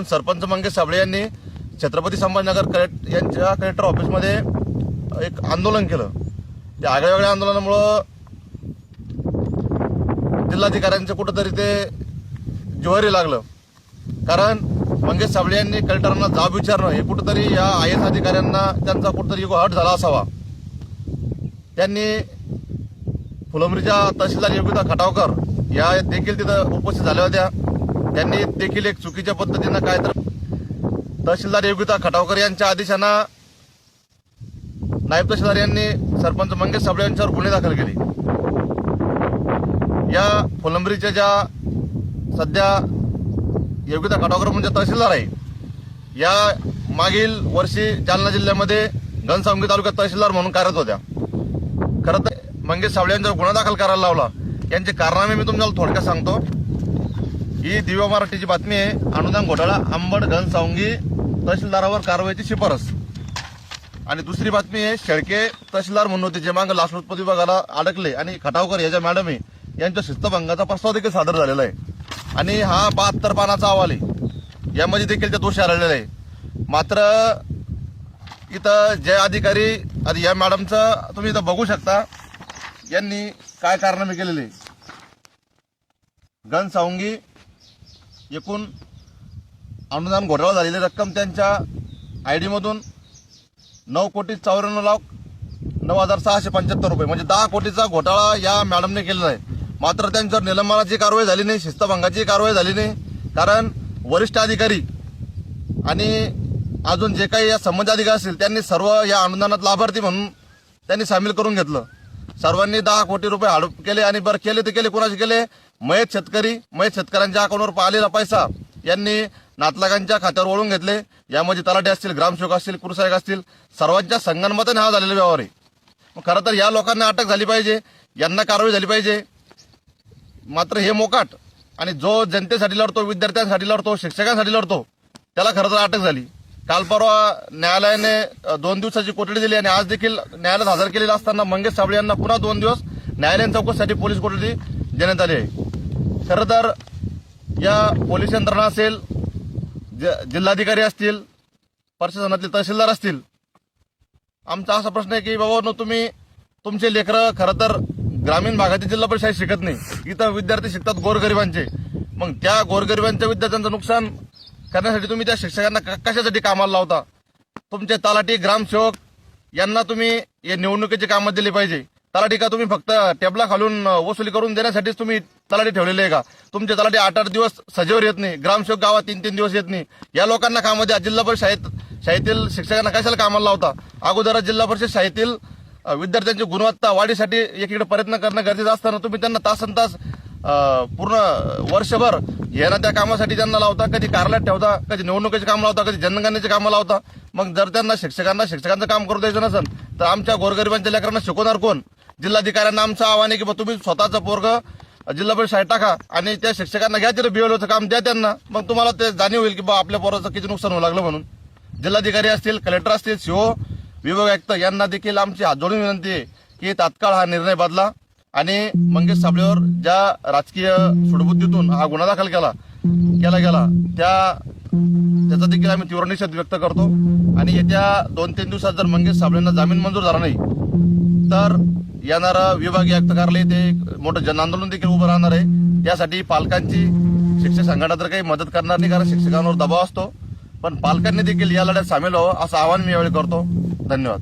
सरपंच मंगेश साबळे यांनी छत्रपती संभाजीनगर यांच्या कलेक्टर ऑफिसमध्ये एक आंदोलन केलं। त्या आगळ्यावेगळ्या आंदोलनामुळे जिल्हाधिकाऱ्यांचं कुठंतरी ते ज्वारी लागलं। कारण मंगेश साबळे यांनी कलेक्टरांना जाब विचारणं हे कुठंतरी या IAS अधिकाऱ्यांना त्यांचा कुठंतरी हट झाला असावा। त्यांनी फुलंब्रीच्या तहसीलदार योगिता खटावकर या देखील तिथं उपस्थित झाल्या होत्या। त्यांनी देखील एक चुकीच्या पद्धतीनं काय तर तहसीलदार योगिता खटावकर यांच्या आदेशानं नायब तहसीलदार यांनी सरपंच मंगेश साबळे यांच्यावर गुन्हे दाखल केले। या फुलंब्रीच्या ज्या सध्या योगिता खटावकर म्हणजे तहसीलदार आहे, या मागील वर्षी जालना जिल्ह्यामध्ये घनसावंगी तालुक्यात तहसीलदार म्हणून कार्यरत होत्या। खरं तर मंगेश साबळे यांच्यावर गुन्हा दाखल करायला लावला। यांचे कारनामे मी तुम्हाला थोडक्यात सांगतो। ही दिव्य मराठीची बातमी आहे। अनुदान घोटाळा अंबड घनसावंगी तहसीलदारावर कारवाईची शिफारस। आणि दुसरी बातमी आहे, शेळके तहसीलदार म्हणून होते जे मागे लाचलुचपत विभागाला अडकले आणि खटावकर याच्या मॅडम आहे यांच्या शिस्तभंगाचा प्रस्ताव देखील सादर झालेला आहे। आणि हा 72 पानाचा अहवाल आहे, यामध्ये देखील ते दोषी आढळलेले आहे। मात्र इथं जे अधिकारी आता या मॅडमचं तुम्ही इथं बघू शकता, यांनी काय कारनामे केलेले। घनसावंगी एकूण अनुदान घोटाळा झालेली रक्कम त्यांच्या ID मधून 9,94,09,675 रुपये म्हणजे 10 कोटीचा घोटाळा या मॅडमने केलेला आहे। मात्र त्यांच्यावर निलंबनाची कारवाई झाली नाही, शिस्तभंगाची कारवाई झाली नाही। कारण वरिष्ठ अधिकारी आणि अजून जे काही या संबंधित अधिकारी असतील त्यांनी सर्व या अनुदानात लाभार्थी म्हणून त्यांनी सामील करून घेतलं। सर्वांनी 10 कोटी रुपये हडप केले आणि बरं केले ते केले, कोणाचे केले? मयत शेतकऱ्यांच्या अकाउंटवर आलेला पैसा यांनी नातलगांच्या खात्यावर वळून घेतले। यामध्ये तलाठी असतील, ग्रामसेवक असतील, कुरसाहेब असतील, सर्वांच्या संगनमताने हा झालेला व्यवहार आहे। खरं तर या लोकांना अटक झाली पाहिजे, यांना कारवाई झाली पाहिजे। मात्र हे मोकाट आणि जो जनतेसाठी लढतो, विद्यार्थ्यांसाठी लढतो, शिक्षकांसाठी लढतो, त्याला खरं तर अटक झाली। काल परवा न्यायालयाने 2 दिवसाची कोठडी दिली आणि आज देखील न्यायालयात हजर केलेलं असताना मंगेश साबळे यांना पुन्हा 2 दिवस न्यायालयीन चौकशीसाठी पोलीस कोठडी देण्यात आली आहे। खरं तर या पोलीस यंत्रणा असेल, जिल्हाधिकारी असतील, प्रशासनातले तहसीलदार असतील, आमचा असा प्रश्न आहे की बाबा तुम्ही तुमचे लेकरं खरं तर ग्रामीण भागातील जिल्हा परिषद शिकत नाही, इथं विद्यार्थी शिकतात गोरगरिबांचे। मग त्या गोरगरिबांच्या विद्यार्थ्यांचं नुकसान करण्यासाठी तुम्ही त्या शिक्षकांना कशासाठी कामाला लावता? तुमचे तलाठी, ग्रामसेवक यांना तुम्ही हे निवडणुकीची कामं दिली पाहिजे। तलाठी का तुम्ही फक्त टेबला खालून वसुली करून देण्यासाठीच तुम्ही तलाठी ठेवलेले आहे का? तुमचे तलाठी 8-8 दिवस सजेवर येत नाही, ग्रामसेवक गावात 3-3 दिवस येत नाही। या लोकांना कामं द्या। जिल्हा परिषद शाळेतील शिक्षकांना कशाला कामाला लावता? अगोदर जिल्हा परिषद शाळेतील विद्यार्थ्यांची गुणवत्ता वाढीसाठी एकीकडे प्रयत्न करणं गरजेचं असताना तुम्ही त्यांना तासनतास पूर्ण वर्षभर येणं त्या कामासाठी त्यांना लावता। कधी कार्यालयात ठेवता, कधी निवडणुकीचे काम लावता, कधी जनगणनेचे कामं लावता। मग जर त्यांना शिक्षकांचं काम करू द्यायचं नसेल तर आमच्या गोरगरिबांच्या लेकरांना शिकवणार कोण? जिल्हाधिकाऱ्यांना आमचं आव्हान आहे की तुम्ही स्वतःचं पोरगं जिल्हा परिषद शाळेत टाका आणि त्या शिक्षकांना घ्या, तिथे BLOचं काम द्या त्यांना। मग तुम्हाला ते जाणीव होईल की आपल्या पोराचं किती नुकसान होऊ लागलं म्हणून। जिल्हाधिकारी असतील, कलेक्टर असतील, CO, विभाग आयुक्त यांना देखील आमची हात जोडून विनंती आहे की तात्काळ हा निर्णय बदला आणि मंगेश साबळेवर ज्या राजकीय सुडबुद्धीतून हा गुन्हा दाखल केला गेला त्याचा देखील आम्ही तीव्र निषेध व्यक्त करतो। आणि येत्या 2-3 दिवसात जर मंगेश साबळेंना जामीन मंजूर झाला नाही तर येणारा विभागीय आयुक्त कार्यालय ते मोठं जन आंदोलन देखील उभं राहणार आहे। त्यासाठी पालकांची शिक्षक संघटना तर काही मदत करणार नाही, कारण शिक्षकांवर दबाव असतो, पण पालकांनी देखील या लढ्यात सामील व्हावं असं आवाहन मी यावेळी करतो। धन्यवाद।